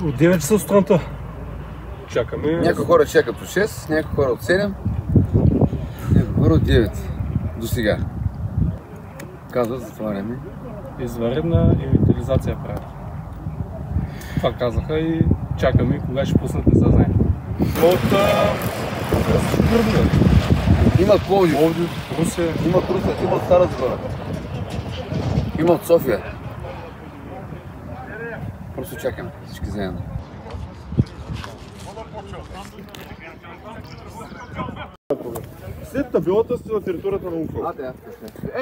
От 9 часа сутринта. Чакаме. Някои хора чакат от 6, някои хора от 7, някои хора от 9 до сега. Казват за това време. Извънредна инвентаризация правят. Това казаха и чакаме кога ще пуснат, не се знае. От Гърбля. Има от Пловдив, Русе. Има от Русе, има от Стара Загора. Има от София. Просто чакаме всички заедно. След табелата сте на територията на УФО.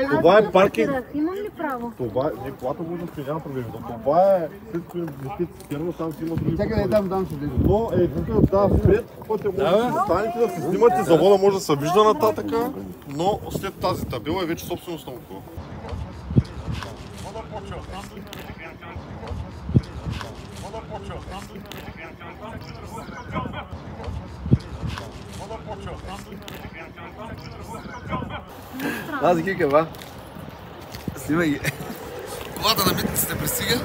Това е паркинг. Имам ли право? Това е, колата може да стои, няма проблем. Това е след като е цистерна, там си има други. Чакай да дам ще влизам. Но тук да, впред, пътя може да се станете, да се снимате, завода може да се вижда нататъка, но след тази табела е вече собственост на УФО. Аз ги кава. Снимай ги. Колата на митниците пристига.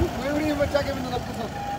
До кое време чакаме да напуснат?